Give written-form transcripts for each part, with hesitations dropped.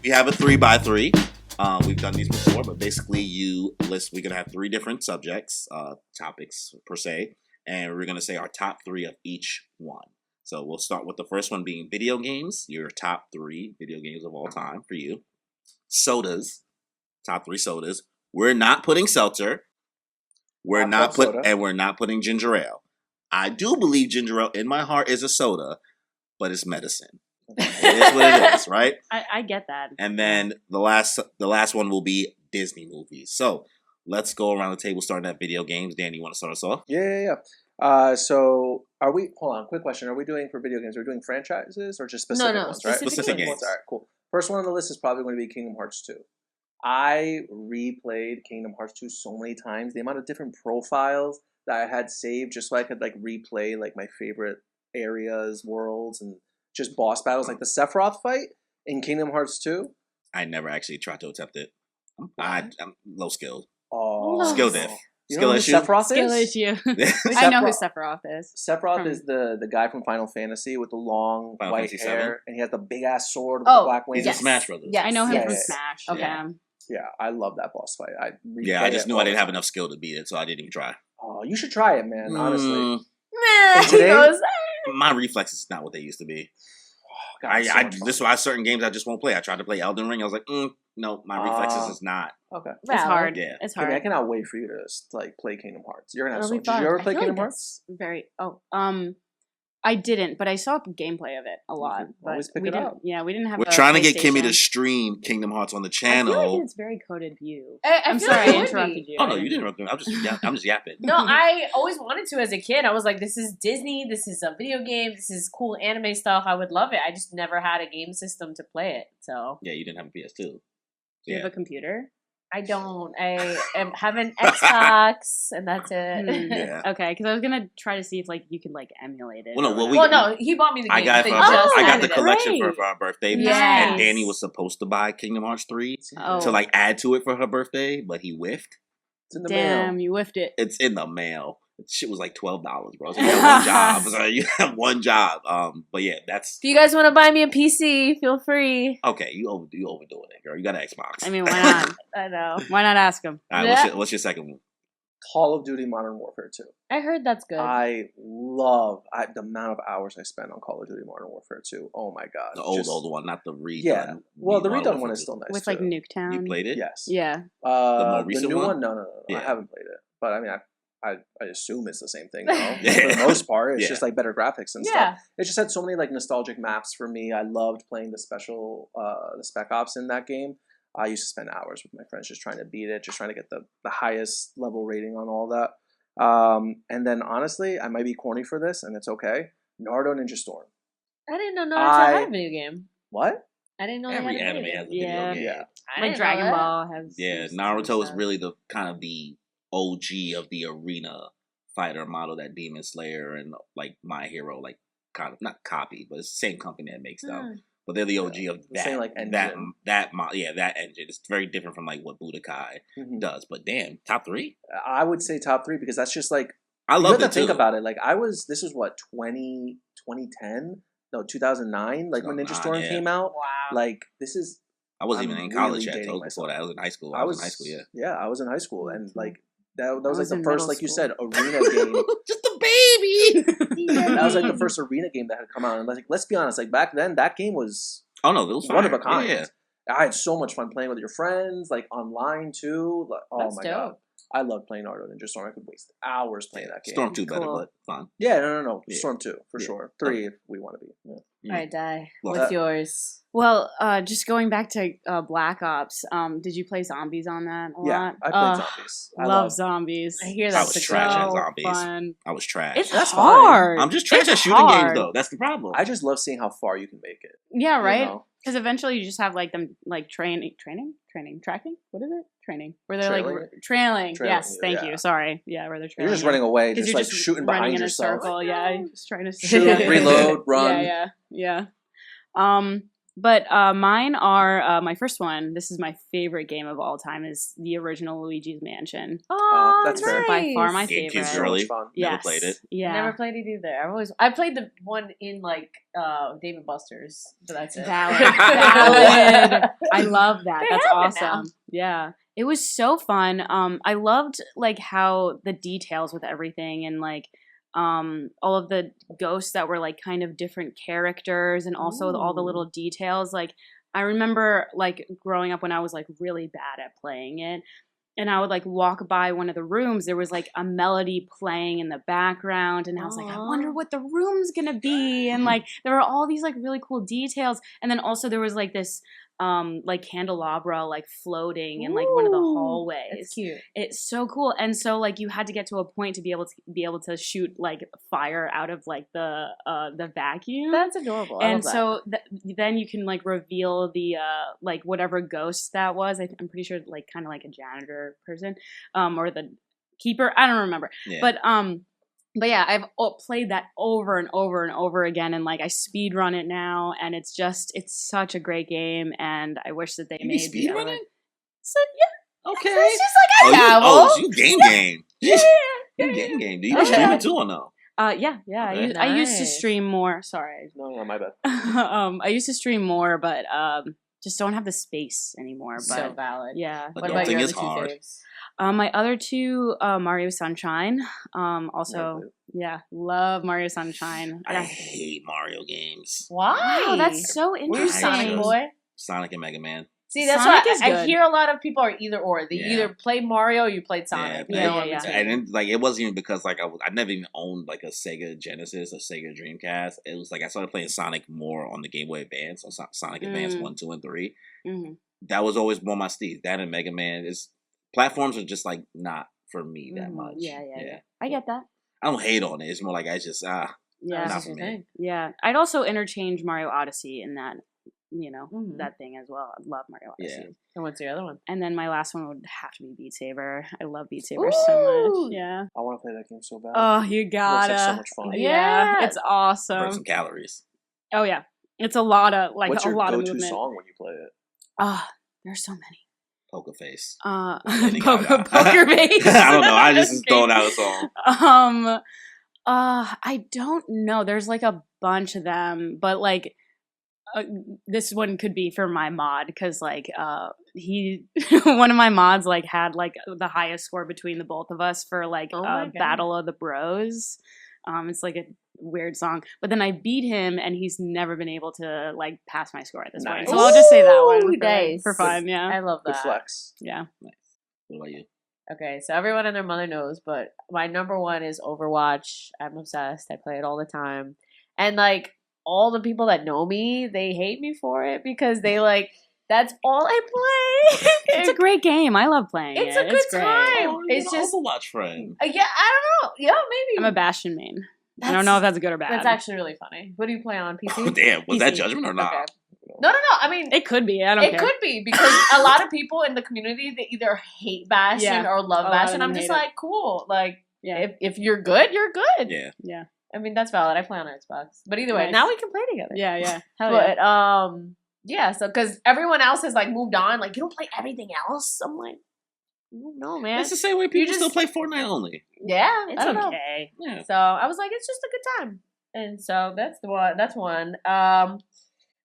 we have a 3x3. We've done these before, but basically we're going to have 3 different subjects, topics per se, and we're going to say our top 3 of each one. So we'll start with the first one being video games, your top 3 video games of all time for you. Sodas, top 3 sodas. We're not putting seltzer. We're not putting ginger ale. I do believe ginger ale in my heart is a soda, but it's medicine. It is what it is, right? I get that. And then the last one will be Disney movies. So let's go around the table starting at video games. Dan, you want to start us off? Yeah. So are we? Hold on, quick question. Are we doing for video games? Are we doing franchises or just specific ones? Right, specific games. All right, cool. First one on the list is probably going to be Kingdom Hearts 2. I replayed Kingdom Hearts 2 so many times. The amount of different profiles that I had saved just so I could like replay like my favorite areas, worlds, and just boss battles, like the Sephiroth fight in Kingdom Hearts 2. I never actually tried to attempt it. I'm low skilled. Oh, skill diff. You know who Sephiroth Skill is? issue. I know who Sephiroth is. Sephiroth is the guy from Final Fantasy with the long Final white Fantasy hair, 7? and he has the big ass sword with the black wings. He's in Smash Brothers. Yeah, I know him from Yes. Smash. Okay. Yeah. I love that boss fight. I just knew I didn't have enough skill to beat it, so I didn't even try. Oh, you should try it, man. Honestly, Today, my reflexes is not what they used to be. Oh, God, This is why certain games I just won't play. I tried to play Elden Ring. I was like, no, my reflexes is not. Okay, it's hard. Yeah, it's okay, hard. I cannot wait for you to like play Kingdom Hearts. You're gonna have It'll so. be Did fun. you ever I play feel Kingdom like Hearts? that's very. I didn't, but I saw gameplay of it a lot. But always pick we it didn't. up. Yeah, we didn't have. We're trying to get Kimmy to stream Kingdom Hearts on the I channel. feel like it's very coded view. I'm sorry, I interrupted you. Oh no, you didn't interrupt me. I'm just yapping. No, I always wanted to as a kid. I was like, this is Disney. This is a video game. This is cool anime stuff. I would love it. I just never had a game system to play it. So Yeah, you didn't have a PS2. Do you have a computer? I don't. I have an Xbox, and that's it. Yeah. Okay, because I was gonna try to see if like you could like emulate it. Well, no, Well, no, he bought me the game. I got the They just collection Great. for our birthday, Yes. and Danny was supposed to buy Kingdom Hearts 3 Oh. to like add to it for her birthday, but he whiffed. It's in the Damn, mail. you whiffed it. It's in the mail. Shit was like $12, bro. So you have one job. So you have one job. But yeah, that's If you guys want to buy me a PC, feel free. okay. You overdoing it, girl. You got an Xbox. I mean, why not? I know. Why not ask him? All right, Yeah. what's your second one? Call of Duty Modern Warfare 2. I heard that's good. I love the amount of hours I spent on Call of Duty Modern Warfare 2. Oh my god. The old one, not the redone. Yeah. Well, the Modern redone one Warfare is 2. still nice. With too. like Nuketown. You played it? Yes. Yeah. The more recent new one? one? No. Yeah. I haven't played it. But I mean, I assume it's the same thing, though. Yeah. For the most part, it's Yeah. just like better graphics and Yeah. stuff. It just had so many like nostalgic maps for me. I loved playing the Spec Ops in that game. I used to spend hours with my friends just trying to beat it, just trying to get the highest level rating on all that. And then honestly, I might be corny for this, and it's okay. Naruto Ninja Storm. I didn't know Naruto had a video game. What? I didn't know Every they had a anime video has a game. video Yeah. game. Yeah. I Like didn't know Dragon that. Ball has. Yeah, some Naruto is stuff. really the kind of the OG of the arena fighter model that Demon Slayer and like My Hero like kind of not copy, but it's the same company that makes them. But they're the OG of The that. same, like, that engine. that engine. It's very different from like what Budokai Mhm. does. But damn, top 3. I would say top 3 because that's just like I you love have to it think too. about it. Like this was what 2010? No, 2009. Like when Ninja 2009, Storm yeah. came out. Wow. Like this is. I wasn't I'm even in college really yet. dating Before myself. that, I was in high school. I was in high school. Yeah. Yeah, I was in high school, and like that I was was like in the first, middle like you school. said, arena game. Just a baby. That was like the first arena game that had come out. And like, let's be honest, like back then, that game was Oh no, it was one of fire. a kind. Yeah. I had so much fun playing with your friends, like online too. Like, oh That's my dope. god, I love playing Naruto Ninja Storm. I could waste hours playing that game. Storm 2 better, Cool. but fine. Yeah, no. Yeah. Storm 2 for Yeah. sure. 3 if we want to be. Yeah. All right, Die. Well, What's yours? Well, just going back to Black Ops. Did you play zombies on that a Yeah, lot? I played zombies. I Love zombies. I hear I that's was a trash at So zombies. fun. I was trash. It's That's fine. hard. I'm just trash It's at shooting games hard. though. That's the problem. I just love seeing how far you can make it. Yeah, you right. know? Because eventually you just have like them like tracking. What is it? Training. Where they're Trailing? like trailing. Trailing Yes, you, thank yeah. you. Sorry. Yeah, where they're trailing. You're just you. running away, 'Cause just you're like shooting running behind in yourself. a circle. Yeah, just trying to Shoot, reload, run. Yeah. But mine are my first one. This is my favorite game of all time. Is the original Luigi's Mansion. Oh, that's nice. fair. By far my GameCube favorite. So girly. much fun. Never Yes. played it. Yeah. Never played it either. I played the one in like Dave and Buster's, but that's it. Valid. Valid. I love that. They That's have it now. awesome. Yeah. It was so fun. I loved like how the details with everything and like all of the ghosts that were like kind of different characters and also all the little details. Like I remember like growing up when I was like really bad at playing it. And I would like walk by one of the rooms. There was like a melody playing in the background, and I was like, I wonder what the room's gonna be. And like there were all these like really cool details. And then also there was like this like candelabra like floating in like one of the hallways. It's cute. It's so cool. And so like you had to get to a point to be able to shoot like fire out of like the vacuum. That's adorable. I And love so then you can like reveal the like whatever ghost that was. I'm pretty sure like kind of like a janitor person or the keeper. I don't remember. Yeah. But yeah, I've played that over and over and over again, and like I speed run it now, and it's such a great game, and I wish that they You made speed the run other- it? So yeah, Okay. It's just like I dabble. Oh, you game. yeah. You game. Do you Okay. stream it too or no? Yeah. Okay. I used to Nice. stream more. Sorry, No, my bad. I used to stream more, but just don't have the space anymore. But So valid. yeah. But What about adulting your is other two hard. faves? My other two, Mario Sunshine. Never Also, played yeah, love Mario Sunshine. I Yeah. hate Mario games. Why? Wow, that's so Were you interesting. Sonic boy? Sonic and Mega Man. See, that's Sonic why is I good. hear a lot of people are either or. They Yeah. either played Mario or you played Sonic. Yeah, No in yeah. between. And then, like, it wasn't even because like I never even owned like a Sega Genesis or Sega Dreamcast. It was like I started playing Sonic more on the Game Boy Advance, on Sonic Advance 1, 2, and 3. hmm That was always more my steez. That and Mega Man is platforms are just like not for me that much. Yeah. I get that. I don't hate on it. It's more like I just Yeah. not That's for your me. thing. Yeah. I'd also interchange Mario Odyssey in that, Mhm. that thing as well. I love Mario Odyssey. Yeah. And what's your other one? And then my last one would have to be Beat Saber. I love Beat Saber so Ooh. much. Yeah. I want to play that game so bad. Oh, you Looks gotta. like so much fun. Yeah. Yeah. It's Burn awesome. some calories. Oh yeah. It's a lot of like What's a your lot of go-to movement. song when you play it? There's so many. Poker face. Poker Gaga. face. I don't know. I just That's throwing great. out a song. I don't know. There's like a bunch of them, but like this one could be for my mod because like he one of my mods like had like the highest score between the both of us for like Oh my God. Battle of the Bros. It's like a weird song, but then I beat him and he's never been able to like pass my score at this point. Nice. So I'll just say that one Ooh, for, like, nice. for fun. Yeah, I love Good that. flex. yeah. What about you? Okay, so everyone and their mother knows, but my number one is Overwatch. I'm obsessed. I play it all the time. And like all the people that know me, they hate me for it because they like that's all I play. It's a great game. I love playing It's it. a good great. time. Oh, It's you're an just- Overwatch friend. Yeah, I don't know. Yeah, maybe. I'm a Bastion main. I don't know if that's good or bad. That's actually really funny. What do you play on PC? Oh, damn, was that PC. judgment or not? Okay. No. I mean, It could be. I don't it care. could be because a lot of people in the community they either hate Bastion Yeah. or love A lot of Bastion. them I'm just hate it. like, cool. Like, Yeah. if you're good, you're good. Yeah. Yeah. I mean, that's valid. I play on Xbox. But either way, Nice. now we can play together. Yeah. Yeah. Hell yeah. But yeah. So because everyone else has like moved on, like you don't play everything else. I'm like, no, man. It's the same way people just- still play Fortnite only. Yeah, It's I don't know. okay. Yeah. So I was like, it's just a good time. And so that's the one. That's one.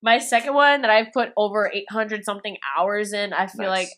My second one that I've put over 800 something hours in, I feel Nice.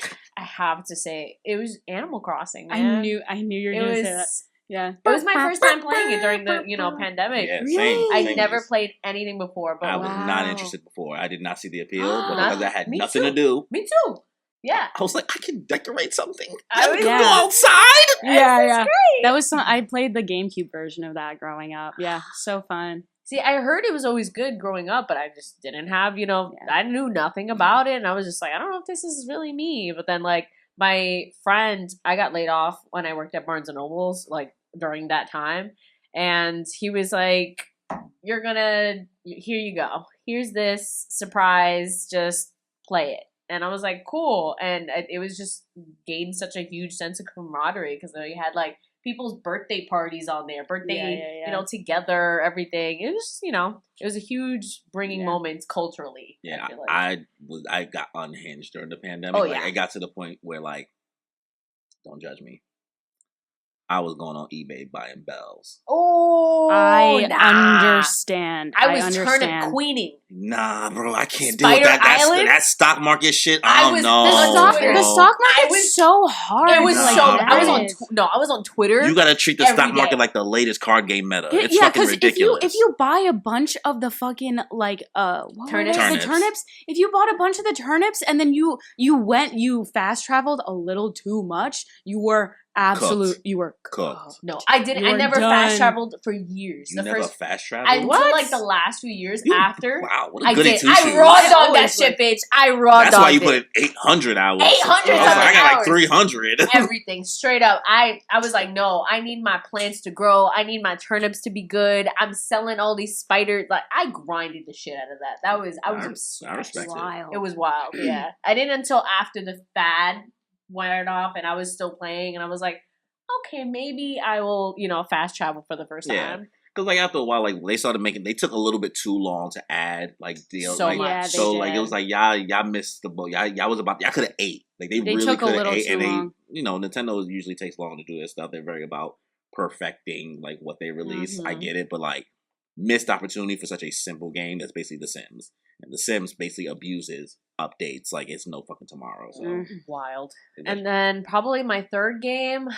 like I have to say it was Animal Crossing. I Man. knew you were it going to was. say that. Yeah. It was my first time playing it during the pandemic. Yeah, Really? same. I same never as- played anything before, but I was not Wow. interested before. I did not see the appeal, but Not- because I had me nothing too. to do, me too. Yeah, I was like, I can decorate something. I I was- can Yeah. go outside. Yeah, This is yeah. great. That was some. I played the GameCube version of that growing up. Yeah, so fun. See, I heard it was always good growing up, but I just didn't have, Yeah. I knew nothing about it. And I was just like, I don't know if this is really me. But then, like, my friend, I got laid off when I worked at Barnes & Noble's, like, during that time. And he was like, here you go. Here's this surprise, just play it. And I was like, cool. And it was just gained such a huge sense of camaraderie because we had, like, people's birthday parties on there, birthday, Yeah. together, everything. It was, it was a huge bringing Yeah. moment culturally. Yeah, I feel like. I got unhinged during the pandemic. Oh, Like, yeah. it got to the point where, like, don't judge me, I was going on eBay buying bells. Oh, I nah. understand. I was turnip queening. Nah, bro, I can't Spider deal with that. Island? That stock market shit. I I don't was- know, the The stock bro. market's so hard. It was Nah. like, so. I was on. manage. I was on Twitter. You gotta treat the every stock market day. like the latest card game meta. Yeah, It's fucking because ridiculous. if you buy a bunch of the fucking what were they? Turnips. The turnips. If you bought a bunch of the turnips and then you fast traveled a little too much, you were Cooked. No, I didn't. You I were never done. fast traveled for years. You never fast traveled? until like the last few years after. Wow, what a I goody did. two I shoes. raw dogged that always shit, bitch. I raw dogged That's why you it. put in 800 hours. 800 I was like, I got hours. like 300. Everything straight up. I was like, no, I need my plants to grow. I need my turnips to be good. I'm selling all these spiders. Like, I grinded the shit out of that. I was obsessed. I respect it. Wild. It was wild. Yeah, I didn't until after the fad went off and I was still playing, and I was like, okay, maybe I will, fast travel for the first Yeah. time. Because like after a while, like they started making, they took a little bit too long to add like deals. So like, much. Yeah, they so like it did. was like y'all missed the boat. Y'all was about, y'all could have ate. Like they really took a could have little ate, and too long. they, Nintendo usually takes long to do their stuff. They're very about perfecting like what they release. I Mhm. get it, but like missed opportunity for such a simple game that's basically The Sims, and The Sims basically abuses updates like it's no fucking tomorrow. So Mm. Wild. And then probably my third game,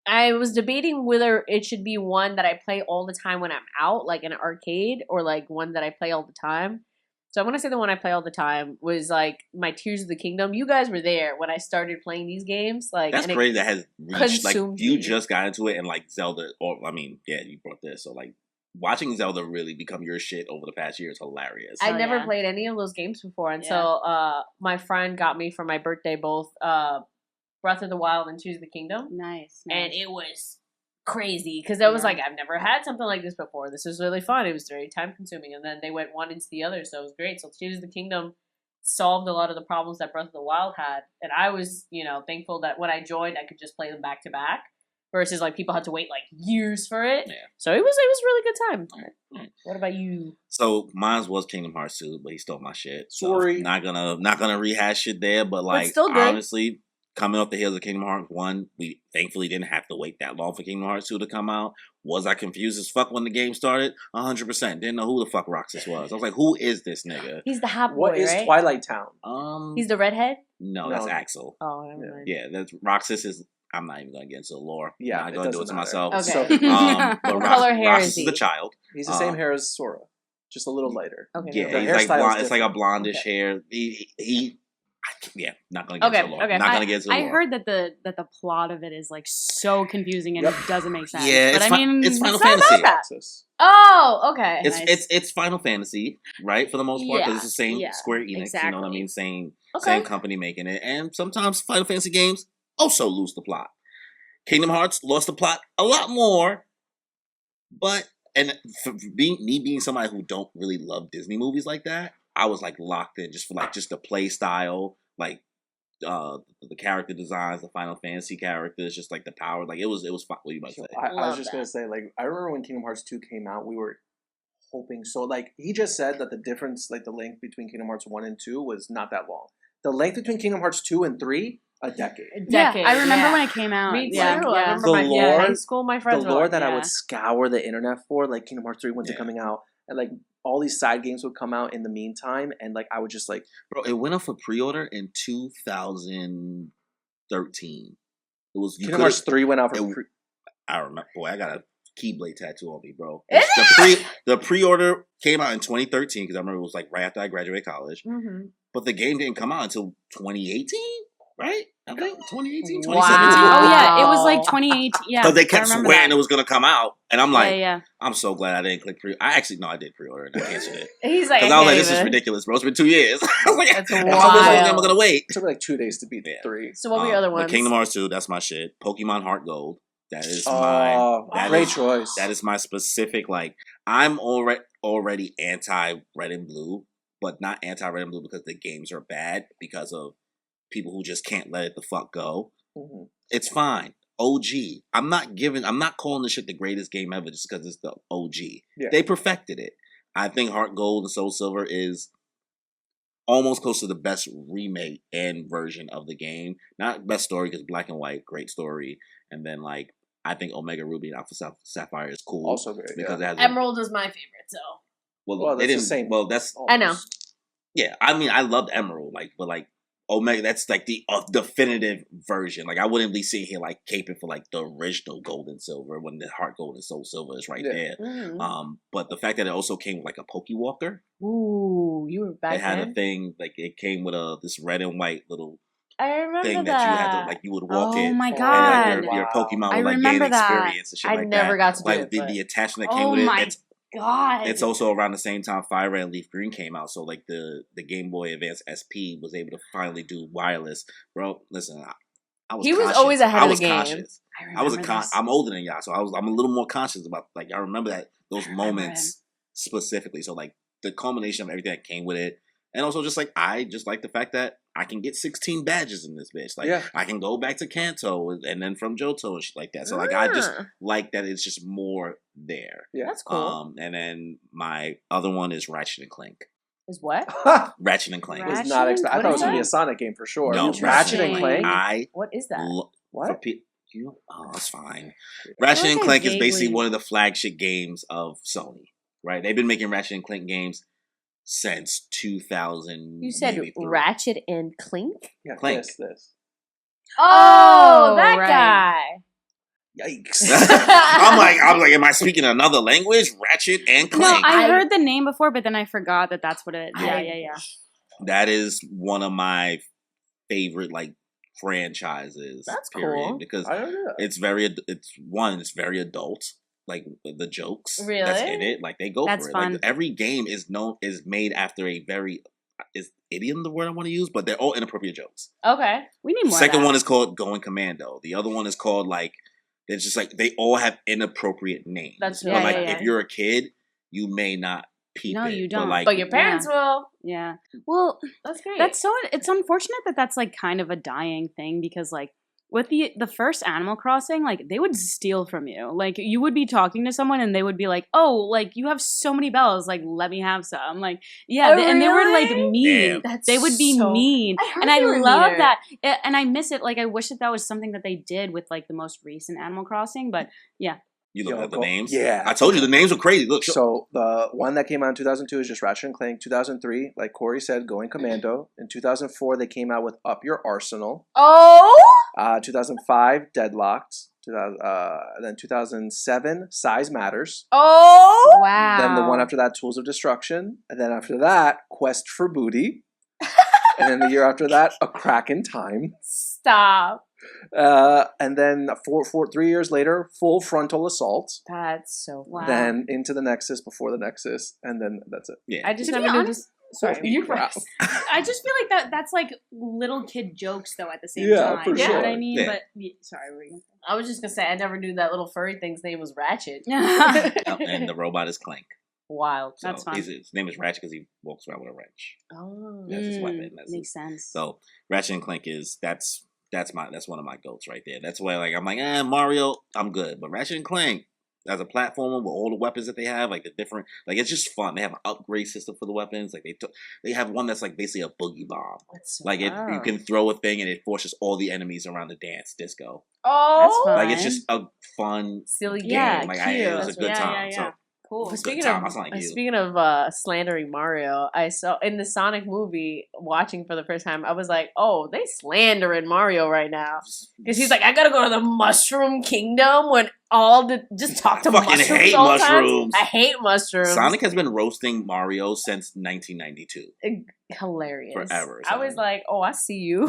I was debating whether it should be one that I play all the time when I'm out, like in an arcade, or like one that I play all the time. So I'm gonna say the one I play all the time was like my Tears of the Kingdom. You guys were there when I started playing these games. Like that's and crazy. That has reached like consumed you me. just got into it, and like Zelda, or I mean, yeah, you brought this. So like watching Zelda really become your shit over the past year is hilarious. I Oh, never yeah. played any of those games before until my friend got me for my birthday both Breath of the Wild and Tears of the Kingdom. Nice. And it was crazy because I was like, I've never had something like this before. This was really fun. It was very time consuming, and then they went one into the other, so it was great. So Tears of the Kingdom solved a lot of the problems that Breath of the Wild had, and I was, thankful that when I joined, I could just play them back to back versus like people had to wait like years for it. Yeah. So it was a really good time. Alright. What about you? So mine was Kingdom Hearts 2, but he stole my shit. So Sorry. not gonna rehash it there, but like still good. honestly, coming off the heels of Kingdom Hearts 1, we thankfully didn't have to wait that long for Kingdom Hearts 2 to come out. Was I confused as fuck when the game started? 100%. Didn't know who the fuck Roxas was. I was like, who is this nigga? He's the hot boy, What is right? Twilight Town? He's the redhead. No, No. that's Axel. Oh, never mind. Yeah, that's Roxas is. I'm not even gonna get into the lore. Yeah, I'm it not gonna do it doesn't to matter. myself. Okay. So But What color hair Roxas is is the he? child. he's the same hair as Sora, just a little lighter. Okay. Yeah, The he's like hairstyle's blonde, it's like a different. blondish hair. Not gonna get Okay, into the lore. okay. Not gonna get into the I lore. heard that the plot of it is like so confusing and Yep. it doesn't make sense. Yeah, but it's I mean, it's Final it's not Fantasy. about that. Texas. Oh, okay. It's Nice. it's Final Fantasy, right? For the most part, because Yeah, it's the same yeah, Square Enix. You know what I exactly. mean? Same Okay. company making it, and sometimes Final Fantasy games also lose the plot. Kingdom Hearts lost the plot a lot more, but for being somebody who don't really love Disney movies like that, I was like locked in just for like just the play style, like the character designs, the Final Fantasy characters, just like the power, like it was fun. What you about to say? I was Love just that. gonna say, like, I remember when Kingdom Hearts 2 came out, we were hoping so. Like, he just said that the difference, like the length between Kingdom Hearts 1 and 2 was not that long. The length between Kingdom Hearts 2 and 3, a decade. Yeah, Decade, I remember yeah. when it came out. Me too. Yeah, I yeah. remember The my lore- high school. My The friends were lore like, that I yeah. would scour the internet for, like Kingdom Hearts 3 went to Yeah. coming out, and like all these side games would come out in the meantime, and like I would just like Bro, it went up for pre-order in 2013. It was Kingdom Hearts 3 went out for it- pre- I remember, boy, I got a Keyblade tattoo on me, bro. Is The pre-order came out in 2013 because I remember it was like right after I graduated college. Mhm. But the game didn't come out until 2018, right? I think 2018, Wow. 2017. Oh yeah, it was Wow. like 2018. Yeah, Because they I kept remember swearing that. it was gonna come out, and I'm like, yeah. I'm so glad I didn't click pre. I actually no, I did pre-order and I canceled it He's like, because I was like, can't this is even. ridiculous, bro. It's been 2 years. I was like, That's how long am I wild. gonna wait? it took me like 2 days to beat Yeah. 3. So what were your other But ones? Kingdom Hearts 2, that's my shit. Pokemon Heart Gold, that is Oh, that great is- choice. That is my specific, like, I'm already anti-red and blue, but not anti-red and blue because the games are bad, because of people who just can't let it the fuck go. Mhm. It's fine. OG. I'm not calling this shit the greatest game ever just because it's the OG. Yeah. They perfected it. I think Heart Gold and Soul Silver is almost close to the best remake and version of the game. Not best story because Black and White, great story. And then like I think Omega Ruby and Alpha Sapphire is cool. Also great. Because it has Emerald is my favorite, so. Well, they that's the didn't. same. Well, that's I know. yeah. I mean, I loved Emerald, like, but like Omega, that's like the definitive version. Like, I wouldn't be sitting here like caping for like the original Gold and Silver when the Heart Gold and Soul Silver is right there. But the fact that it also came with like a Pokewalker. Ooh, you were back It had then? a thing like it came with this red and white little I remember thing that. that you had to like you would walk Oh in. my And god! then your Pokemon I would like gain remember that. experience and shit I like never that. got to do Like it. the attachment that came Oh with it. my god! It's also around the same time Fire Red and Leaf Green came out, so like the Game Boy Advance SP was able to finally do wireless. Bro, listen, I was. He was conscious. always ahead I of the was game. conscious. I was this. I'm older than y'all, so I'm a little more conscious about like I remember that those remember moments specifically. So like the culmination of everything that came with it, and also just like I just like the fact that I can get 16 badges in this bitch. Like I can go back to Kanto and then from Johto and shit like that. So like I just like that it's just more there. Yeah, that's cool. And then my other one is Ratchet and Clank. Is what? Ratchet and Clank. was Ratchet not and expecting. I thought it was Clank? gonna be a Sonic game for sure. No, Ratchet and Clank. What is that? What? Oh, that's fine. Ratchet and like I Clank is basically vaguely- one of the flagship games of Sony, right? They've been making Ratchet and Clank games since 2000. You said maybe three. Ratchet and Clink? Yeah, Clank. this. Oh, that right. guy. Yikes! I'm like, am I speaking another language? Ratchet and No, Clank. I heard the name before, but then I forgot that that's what it. Yeah, I- yeah. That is one of my favorite like franchises. That's period, cool. because I don't know. it's very adult. Like the jokes that's Really? in it, like they go That's for it. fun. Like every game is made after a very is idiom the word I want to use, but they're all inappropriate jokes. Okay. We need more. Second of that. one is called Going Commando. The other one is called like it's just like they all have inappropriate names. That's but yeah, like yeah. if you're a kid, you may not peep No, it. you don't. But like But your parents will. Yeah. Well, That's great. it's unfortunate that that's like kind of a dying thing because like with the first Animal Crossing, like they would steal from you. Like you would be talking to someone and they would be like, "Oh, like you have so many bells, like let me have some." Like yeah, Oh, and they were like really? mean. That's They would be so- mean, I heard and I they were love meaner. that. And I miss it. Like I wish that was something that they did with like the most recent Animal Crossing. But yeah, you look Yo, at the go- names. yeah. I told you the names were crazy. Look, So the one that came out in 2002 is just Ratchet and Clank. 2003, like Corey said, Going Commando. In 2004, they came out with Up Your Arsenal. Oh? 2005, Deadlocked. Then 2007, Size Matters. Oh? wow. Then the one after that, Tools of Destruction. And then after that, Quest for Booty. And then the year after that, A Crack in Time. Stop. And then 3 years later, Full Frontal Assault. That's so Wow. Then Into the Nexus, Before the Nexus, and then that's it. yeah. I just To be never knew honest- this. Sorry, you're right. I just feel like that's like little kid jokes though at the same Yeah, time. for You know what sure. I mean? Yeah. But sorry, were you I was just gonna say I never knew that little furry thing's name was Ratchet. gonna And the robot is Clank. Wild. So That's fun. his name is Ratchet because he walks around with a wrench. Oh. That's his weapon. That's makes sense. So Ratchet and Clank is that's one of my goats right there. That's why like I'm like Mario, I'm good, but Ratchet and Clank as a platformer with all the weapons that they have, like the different, like it's just fun. They have an upgrade system for the weapons. Like they have one that's like basically a boogie bomb. That's so Like you wow. can throw a thing and it forces all the enemies around the dance disco. Oh. That's fun. Like it's just a fun silly game. Yeah, game. Like cute. it was a good Yeah, time. yeah, yeah. Cool. Good Speaking time. of I sound like you. speaking of slandering Mario, I saw in the Sonic movie watching for the first time. I was like, "Oh, they slandering Mario right now," because he's like, "I gotta go to the Mushroom Kingdom when just talk to I fucking mushrooms hate all the time." mushrooms. I hate mushrooms. Sonic has been roasting Mario since 1992. Hilarious. Forever, I was so. like, "Oh, I see you."